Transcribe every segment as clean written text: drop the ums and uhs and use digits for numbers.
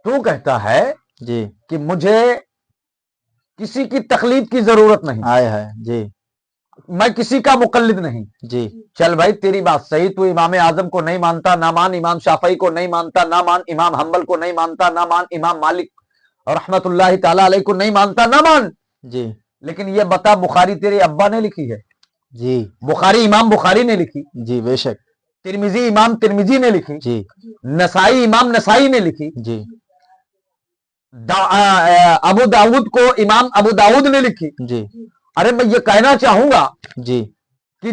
تو کہتا ہے جی کہ مجھے کسی کی تقلید کی ضرورت نہیں، آئے ہے جی میں کسی کا مقلد نہیں. جی چل بھائی تیری بات صحیح، تو امام اعظم کو نہیں مانتا، نہ مان امام شافعی کو نہیں مانتا، نہ مان امام حنبل کو نہیں مانتا، نہ مان امام مالک رحمت اللہ تعالی علیہ کو نہیں مانتا، نہ مان. جی لیکن یہ بتا بخاری تیرے ابا نے لکھی ہے؟ جی بخاری امام بخاری نے لکھی، جی بے شک ترمذی امام ترمذی نے لکھی، جی نسائی امام نسائی نے لکھی، جی ابو داود کو امام ابو داود نے لکھی. جی ارے میں یہ کہنا چاہوں گا جی کہ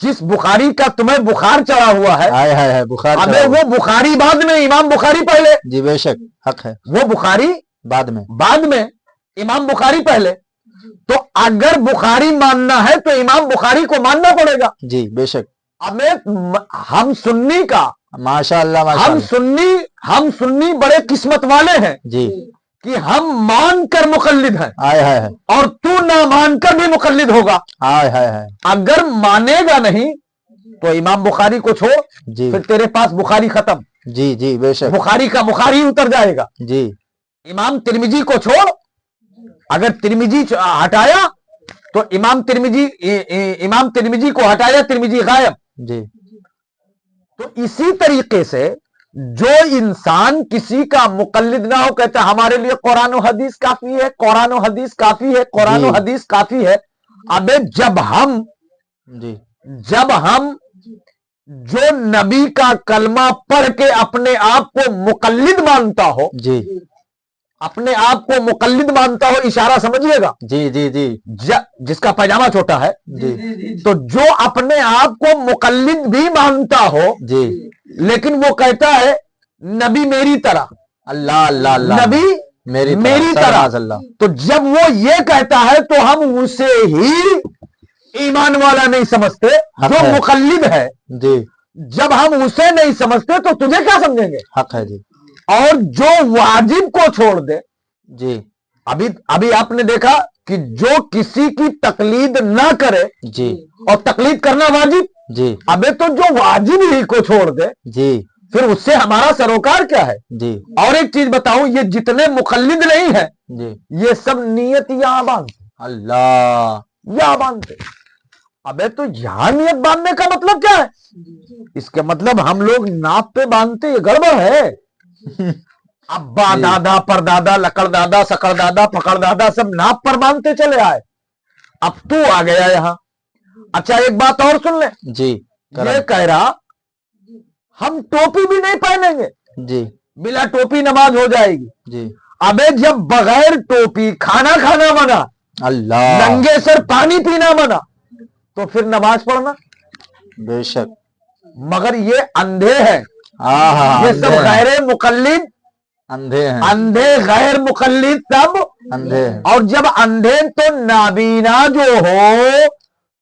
جس بخاری کا تمہیں بخار چڑھا ہوا ہے، آئے ہے بخار ابے چڑھا ہوا. وہ بخاری بعد میں، امام بخاری پہلے. جی بے شک حق ہے، وہ بخاری بعد میں. بعد میں، امام بخاری پہلے. تو اگر بخاری ماننا ہے تو امام بخاری کو ماننا پڑے گا. جی بے شک. ہم سنی کا، ماشاء اللہ ماشاء اللہ. ہم سنی بڑے قسمت والے ہیں جی کہ ہم مان کر مقلد ہیں، آئے ہے اور تو نہ مان کر بھی مقلد ہوگا. آئے ہے اگر مانے گا نہیں تو امام بخاری کو چھوڑ، جی پھر تیرے پاس بخاری ختم، جی جی بے شک. بخاری کا بخاری اتر جائے گا. جی امام ترمذی کو چھوڑ، اگر ترمذی ہٹایا تو امام ترمذی کو ہٹایا، ترمذی غائب. جی تو اسی طریقے سے جو انسان کسی کا مقلد نہ ہو، کہتا ہے ہمارے لیے قرآن و حدیث کافی ہے، قرآن و حدیث کافی ہے، قرآن و جی حدیث کافی ہے. ابے جی جب ہم جو نبی کا کلمہ پڑھ کے اپنے آپ کو مقلد مانتا ہو، جی اپنے آپ کو مقلد مانتا ہو، اشارہ سمجھیے گا، جی جی جی جس کا پائجامہ چھوٹا ہے، جی تو جو اپنے آپ کو مقلد بھی مانتا ہو جی لیکن وہ کہتا ہے نبی میری طرح، اللہ اللہ اللہ نبی میری طرح، سرماز اللہ. تو جب وہ یہ کہتا ہے تو ہم اسے ہی ایمان والا نہیں سمجھتے حق جو ہے. مقلد ہے. جی جب ہم اسے نہیں سمجھتے تو تجھے کیا سمجھیں گے؟ حق ہے. جی اور جو واجب کو چھوڑ دے، جی ابھی آپ نے دیکھا کہ جو کسی کی تقلید نہ کرے، جی اور تقلید کرنا واجب، جی ابے تو جو واجب ہی کو چھوڑ دے جی پھر اس سے ہمارا سروکار کیا ہے؟ جی اور ایک چیز بتاؤں، یہ جتنے مقلد نہیں ہیں جی یہ سب نیت یہاں باندھتے، اللہ. یہاں باندھتے. ابے تو یہاں نیت باندھنے کا مطلب کیا ہے؟ اس کے مطلب ہم لوگ ناپ پہ باندھتے، یہ گڑبڑ ہے. ابا جی دادا پر دادا لکڑ دادا سکڑ دادا پکڑ دادا سب ناپ پر باندھتے چلے آئے. اب تو آ گیا یہاں. اچھا ایک بات اور سن لیں، جی یہ کہہ رہا ہم ٹوپی بھی نہیں پہنیں گے، جی بلا ٹوپی نماز ہو جائے گی. جی ابے جب بغیر ٹوپی کھانا کھانا منع، اللہ ننگے سر پانی پینا منع، تو پھر نماز پڑھنا. بے شک. مگر یہ اندھے ہیں، ہاں ہاں یہ سب اندھے ہیں، غیر مقلد، اندھے ہیں، اندھے غیر مقلد سب اندھے ہیں. اور جب اندھے تو نابینا جو ہو،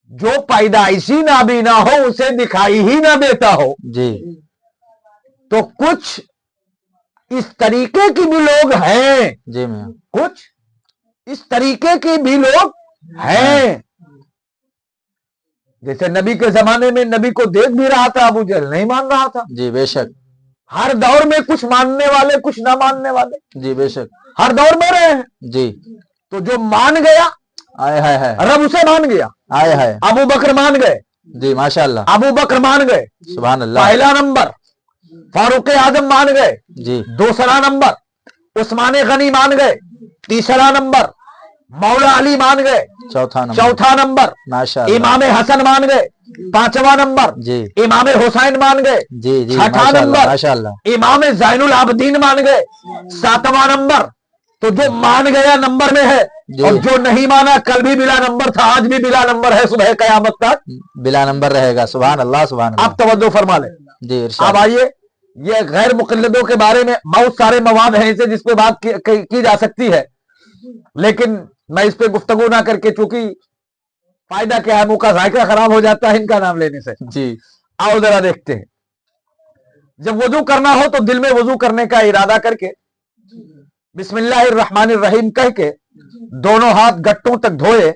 جو پیدائشی نابینا ہو اسے دکھائی ہی نہ دیتا ہو، جی تو کچھ اس طریقے کی بھی لوگ ہیں، جی میں کچھ اس طریقے کے بھی لوگ ہیں. جیسے نبی کے زمانے میں نبی کو دیکھ بھی رہا تھا، ابو جہل نہیں مان رہا تھا. جی بے شک. ہر دور میں کچھ ماننے والے کچھ نہ ماننے والے، جی بے شک. ہر دور میں رہے ہیں. جی تو جو مان گیا آئے ہے رب اسے مان گیا. آئے ہے. ابو بکر مان گئے، جی ماشاء اللہ. ابو بکر مان گئے، سبحان اللہ. پہلا نمبر. فاروق اعظم مان گئے، جی دوسرا نمبر. عثمان غنی مان گئے، تیسرا نمبر. مولا علی مان گئے، چوتھا نمبر. ماشاء اللہ. امام حسن مان گئے، پانچواں نمبر. جی امام حسین مان گئے، جی جی چھٹا ماشاء اللہ نمبر. ماشاء اللہ. امام زین العابدین مان گئے، ساتواں نمبر. تو جو مان گیا نمبر میں ہے، جی اور جو نہیں مانا کل بھی بلا نمبر تھا، آج بھی بلا نمبر ہے، صبح قیامت تک بلا نمبر رہے گا. سبحان اللہ سبحان اللہ. آپ توجہ فرما لیں. جی ارشاد. اب آئیے، یہ غیر مقلدوں کے بارے میں بہت سارے مواد ہیں اسے جس پہ بات کی جا سکتی ہے، لیکن میں اس پہ گفتگو نہ کر کے، چونکہ فائدہ کیا ہے، منہ کا ذائقہ خراب ہو جاتا ہے ان کا نام لینے سے. جی آؤ ذرا دیکھتے ہیں. جب وضو کرنا ہو تو دل میں وضو کرنے کا ارادہ کر کے بسم اللہ الرحمن الرحیم کہہ کے دونوں ہاتھ گٹوں تک دھوئے،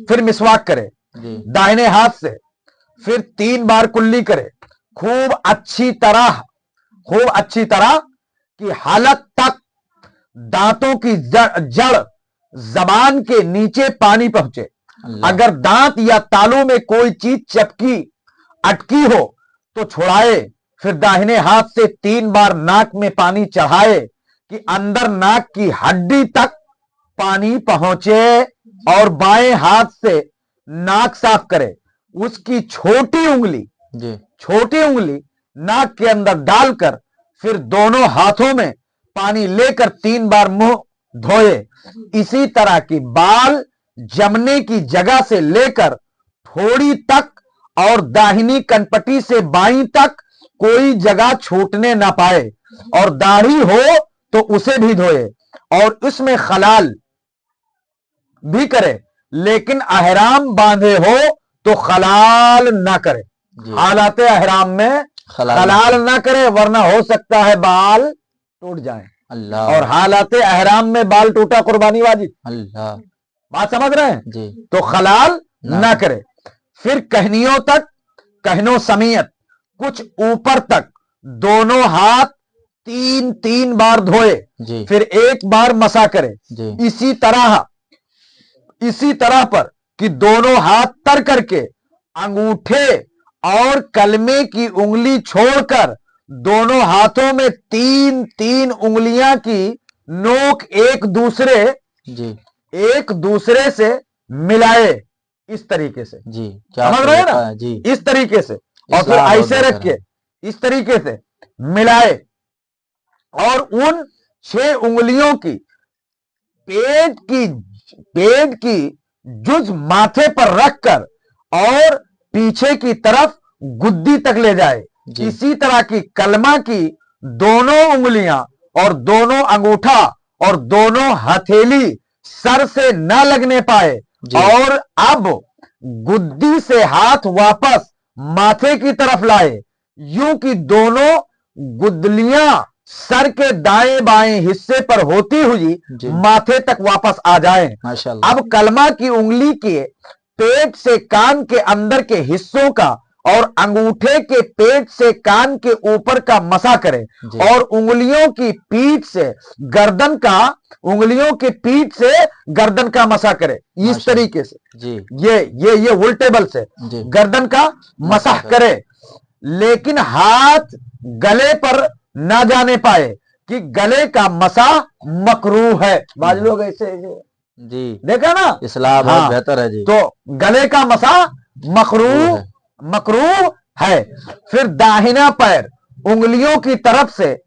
پھر مسواک کرے جی دائنے ہاتھ سے، پھر 3 بار کلی کرے، خوب اچھی طرح की हालत तक दांतों की जड़ जबान के नीचे पानी पहुंचे। अल्लाह अगर दांत या तालू में कोई चीज चपकी अटकी हो तो छुड़ाए, फिर दाहिने हाथ से 3 बार नाक में पानी चढ़ाए कि अंदर नाक की हड्डी तक पानी पहुंचे, और बाएं हाथ से नाक साफ करे। उसकी छोटी उंगली नाक के अंदर डालकर फिर दोनों हाथों में पानी लेकर 3 बार मुंह धोए। इसी तरह की बाल जमने की जगह से लेकर थोड़ी तक और दाहिनी कनपटी से बाईं तक कोई जगह छूटने ना पाए, और दाढ़ी हो तो उसे भी धोए और उसमें खलाल भी करे, लेकिन अहराम बांधे हो तो खलाल ना करे। हालात अहराम में खलाल ना करे, वरना हो सकता है बाल टूट जाए। अल्लाह और हालात अहराम में बाल टूटा कुर्बानी वाजिब। अल्लाह बात समझ रहे हैं जी। तो खलाल ना करे। फिर कहनियों तक, कहनों समीयत कुछ ऊपर तक दोनों हाथ 3 बार धोए, जी फिर 1 बार मसा करे। जी इसी तरह पर कि दोनों हाथ तर करके अंगूठे और कलमे की उंगली छोड़कर दोनों हाथों में 3 उंगलियां की नोक एक दूसरे से मिलाए, इस तरीके से। जी क्या समझ रहे हैं ना जी। इस तरीके से, और फिर ऐसे रख के इस तरीके से मिलाए, और उन 6 उंगलियों की पेट की जुज माथे पर रखकर और पीछे की तरफ गुद्दी तक ले जाए। इसी तरह की कलमा की दोनों उंगलियां और दोनों अंगूठा और दोनों हथेली सर से न लगने पाए, और अब गुद्दी से हाथ वापस माथे की तरफ लाए, यूं कि दोनों गुदलियां सर के दाएं बाएं हिस्से पर होती हुई माथे तक वापस आ जाएं। माशाअल्लाह। अब कलमा की उंगली के पेट से कान के अंदर के हिस्सों का और अंगूठे के पेट से कान के ऊपर का मसा करें, और उंगलियों की पीठ से गर्दन का मसा करे। इस तरीके से जी। ये उल्टेबल से गर्दन का मसाह करे, लेकिन हाथ गले पर ना जाने पाए कि गले का मसा मकरूह है। बाज लोग ऐसे जी देखा ना, इस्लाम बहुत बेहतर है जी। तो गले का मसा मकरूह है। फिर दाहिना पैर उंगलियों की तरफ से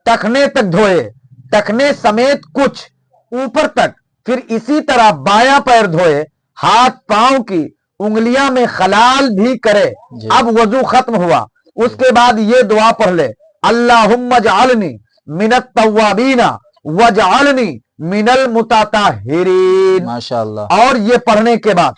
टखने तक धोए, टखने समेत कुछ ऊपर तक। फिर इसी तरह बायां पैर धोए, हाथ पांव की उंगलियां में खलाल भी करे। अब वजू खत्म हुआ, उसके बाद ये दुआ पढ़ ले, अल्लाहुम्मा जअलनी मिनत तव्वाबीना वजअलनी मिनल मुताताहिरीन। माशाअल्लाह। और ये पढ़ने के बाद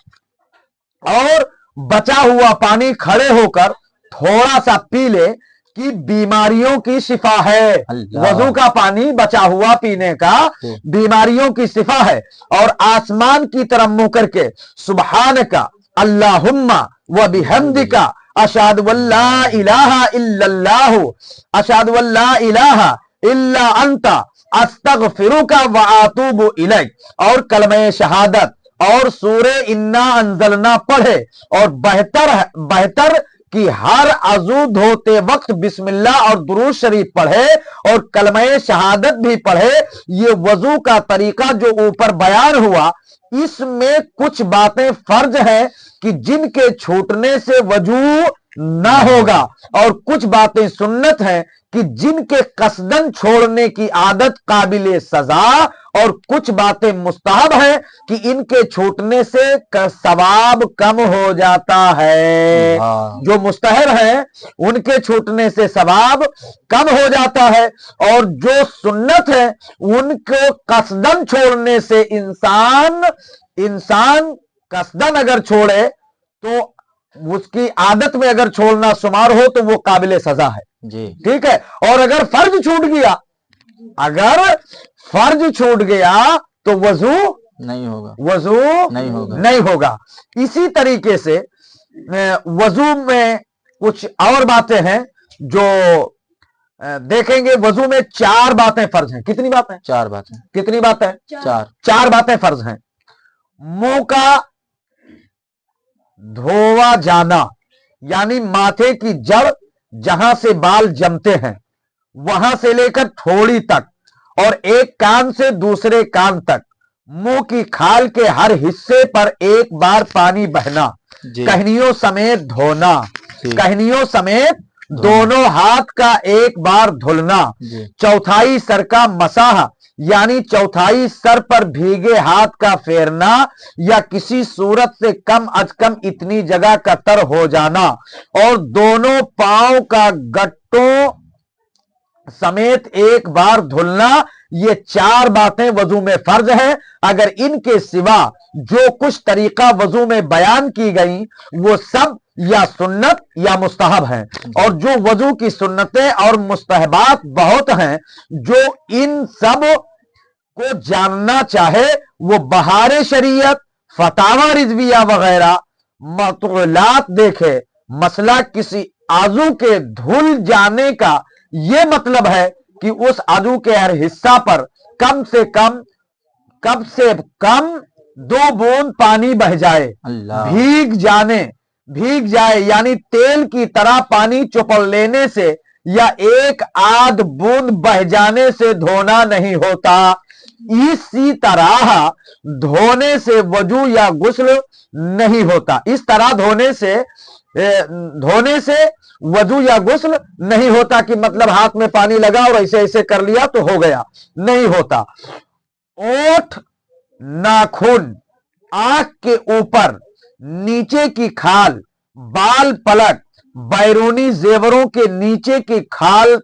और बचा हुआ पानी खड़े होकर थोड़ा सा पी ले कि बीमारियों की शिफा है। वजू का पानी बचा हुआ पीने का बीमारियों की शिफा है। और आसमान की तरफ मुंह करके सुब्हानका अल्लाहुम्मा व बिहम्दिका अशहदु अल्ला इलाहा इल्लल्लाहु अशहदु अल्ला इलाहा इल्ला अंता अस्तगफिरुका व अतूबु इलैक। और कलमे शहादत और सूरे इन्ना अंजलना पढ़े, और बेहतर कि हर अजू धोते वक्त बिस्मिल्लाह और दुरूद शरीफ पढ़े और कलमे शहादत भी पढ़े। ये वजू का तरीका जो ऊपर बयान हुआ, इसमें कुछ बातें फर्ज हैं कि जिनके छूटने से वजू ना होगा, और कुछ बातें सुन्नत हैं कि जिनके कसदन छोड़ने की आदत काबिले सजा, और कुछ बातें मुस्तहब हैं कि इनके छूटने से सवाब कम हो जाता है। जो मुस्तहब है उनके छूटने से सवाब कम हो जाता है, और जो सुन्नत है उनको कसदन छोड़ने से इंसान कसदन अगर छोड़े तो उसकी आदत में अगर छोड़ना शुमार हो तो वो काबिले सजा है जी। ठीक है। और अगर फर्ज छूट गया तो वजू नहीं होगा। इसी तरीके से वजू में कुछ और बातें हैं जो देखेंगे वजू में 4 बातें फर्ज हैं। कितनी बातें? 4 बातें। कितनी बातें? 4। 4 बातें फर्ज हैं। मुंह का धोवा जाना, यानी माथे की जड़ जहां से बाल जमते हैं वहां से लेकर ठोड़ी तक, और एक कान से दूसरे कान तक, मुंह की खाल के हर हिस्से पर एक बार पानी बहना, जी कहनियों समेत धोना, जी कहनियों समेत दोनों हाथ का एक बार धुलना, जी चौथाई सर का मसाह, यानी चौथाई सर पर भीगे हाथ का फेरना, या किसी सूरत से कम अज कम इतनी जगह का तर हो जाना, और दोनों पांव का गट्टों समेत एक बार धुलना। ये 4 बातें वजू में फर्ज है। अगर इनके सिवा जो कुछ तरीका वजू में बयान की गई वो सब या सुन्नत या मुस्तहब हैं, और जो वजू की सुन्नतें और मुस्तहबात बहुत हैं, जो इन सब को जानना चाहे वो बहारे शरीयत, फतावा रिजविया वगैरह मतलात देखे। मसला किसी आजू के धुल जाने का ये मतलब है कि उस आजू के हर हिस्सा पर कम से कम 2 बूंद पानी बह जाए, अल्लाह। भीग जाए, यानी तेल की तरह पानी चुपड़ लेने से या एक आध बूंद बह जाने से धोना नहीं होता। इसी तरह धोने से वजू या गुस्ल नहीं होता। इस तरह धोने से वजू या गुस्ल नहीं होता कि मतलब हाथ में पानी लगा और ऐसे ऐसे कर लिया तो हो गया, नहीं होता। ओठ, नाखून, आंख के ऊपर, नीचे की खाल, बाल पलक, बैरूनी जेवरों के नीचे की खाल,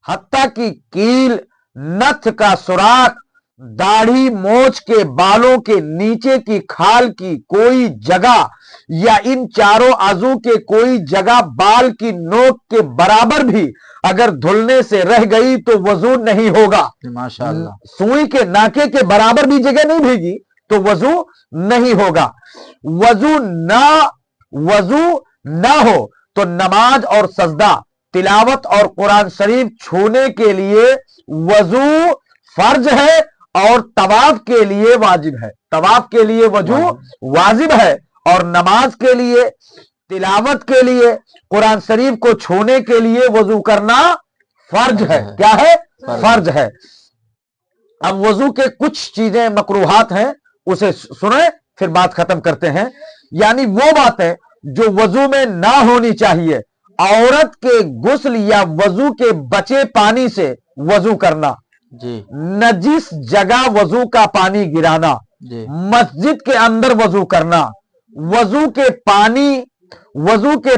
हत्ता की कील, नथ का सुराख, दाढ़ी मोछ के बालों के नीचे की खाल की कोई जगह या इन चारों आजू के कोई जगह बाल की नोक के बराबर भी अगर धुलने से रह गई तो वजू नहीं होगा। माशाअल्लाह। सुई के नाके के बराबर भी जगह नहीं भीगी तो वजू नहीं होगा। वजू ना हो तो नमाज और सजदा, तिलावत और कुरान शरीफ छूने के लिए वजू फर्ज है और तवाफ के लिए वाजिब है। तवाफ के लिए वजू वाजिब है और नमाज के लिए, तिलावत के लिए, कुरान शरीफ को छूने के लिए वजू करना फर्ज है। क्या है? फर्ज है। अब वजू के कुछ चीजें मकरूहात हैं, उसे सुने फिर बात खत्म करते हैं। यानी वो बातें जो वजू में ना होनी चाहिए। औरत के गुस्ल या वजू के बचे पानी से वजू करना, जी नजिस जगह वजू का पानी गिराना, जी मस्जिद के अंदर वजू करना, वजू के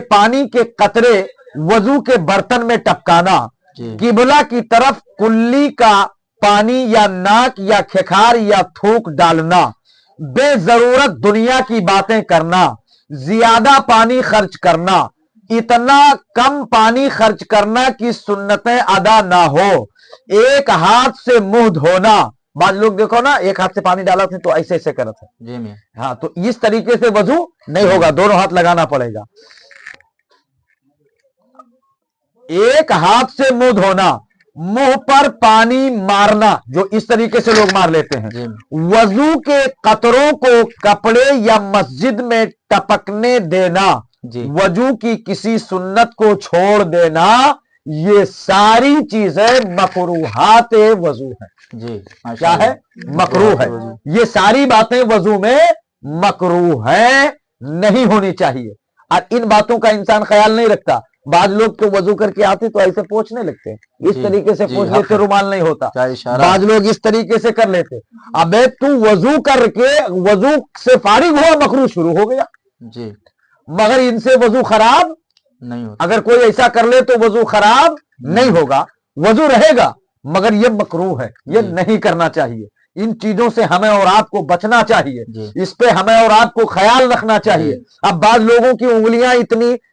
पानी के कतरे वजू के बर्तन में टपकाना, जी किबला की तरफ कुल्ली का पानी या नाक या खेखार या थूक डालना, बेजरूरत दुनिया की बातें करना, ज्यादा पानी खर्च करना, इतना कम पानी खर्च करना कि सुन्नतें अदा ना हो, एक हाथ से मुंह धोना। बाद लोग देखो ना, एक हाथ से पानी डाला थे तो ऐसे ऐसे करते हैं। जी मैं हाँ, तो इस तरीके से वजू नहीं होगा, दोनों हाथ लगाना पड़ेगा। एक हाथ से मुंह धोना, मुंह पर पानी मारना, जो इस तरीके से लोग मार लेते हैं। जी वजू के कतरों को कपड़े या मस्जिद में टपकने देना, जी वजू की किसी सुन्नत को छोड़ देना, ये सारी चीजें मकरूहात वजू है। जी क्या है? मकरूह है। ये सारी बातें वजू में मकरूह है, नहीं होनी चाहिए। और इन बातों का इंसान ख्याल नहीं रखता। बाद लोग तो वजू करके आते तो ऐसे पोंछने लगते, इस जी, तरीके से जी, पोंछ हक लेते, है। रुमाल नहीं होता। क्या इशारा बाद लोग इस तरीके से कर लेते। अबे तू वजू करके वजू से फारिग हुआ, मकरूह शुरू हो गया। जी मगर इनसे वजू खराब नहीं होता। अगर कोई ऐसा कर ले तो वजू खराब नहीं होगा, वजू रहेगा, मगर ये मकरूह है, ये जी। नहीं करना चाहिए। इन चीजों से हमें और आपको बचना चाहिए, जी इस पे हमें और आपको ख्याल रखना चाहिए। अब बाज लोगों की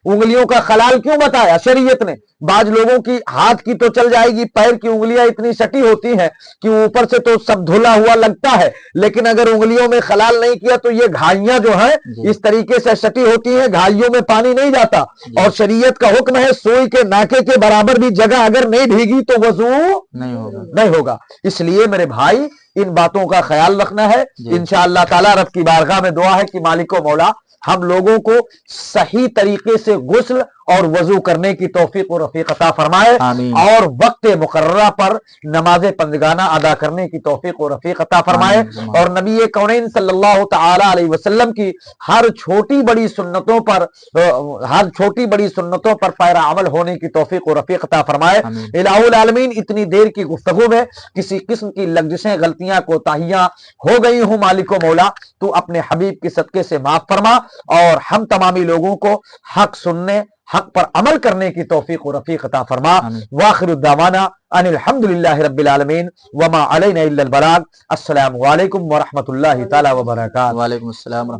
उंगलियों का खलाल क्यों बताया शरीयत ने? बाज लोगों की हाथ की तो चल जाएगी, पैर की उंगलियां इतनी सटी होती हैं कि ऊपर से तो सब धुला हुआ लगता है, लेकिन अगर उंगलियों में खलाल नहीं किया तो ये घाइयां जो है जी इस तरीके से सटी होती हैं, घाइयों में पानी नहीं जाता। जी और शरीयत का हुक्म है सुई के नाके के बराबर भी जगह अगर नहीं भीगी तो वजू नहीं होगा। नहीं होगा। इसलिए मेरे भाई इन बातों का ख्याल रखना है। जी इंशाअल्लाह ताला रब की बारगाह में दुआ है कि मालिको मौला हम लोगों को सही तरीके से गुस्ल और वजू करने की तौफीक और रफीक अता फरमाए, आमीन और वक्त मुकर्ररा पर नमाज पंजगाना अदा करने की तौफीक और रफीक अता फरमाए, आमीन और नबी कौनैन सल्लल्लाहु तआला अलैहि वसल्लम की हर छोटी बड़ी सुन्नतों पर पैरा अमल होने की तौफीक और रफीक अता फरमाए। आमीन इलाहुल आलमीन, इतनी देर की गुफ्तगू में किसी किस्म की लग्जिशें, गलतियां, कोताहियां हो गई हूं मालिको मौला, तू अपने हबीब के सदके से माफ फरमा, और हम तमामी लोगों को हक सुनने, हक पर अमल करने की तौफीक और रफीक अता फरमा। आमीन। वाखिरु दावाना अनिल हम्दुलिल्लाहि रब्बिल आलमीन व मा अलैना इल्लल बलाग। अस्सलामु अलैकुम व रहमतुल्लाहि तआला व बरकातहू। वालेकुम अस्सलाम।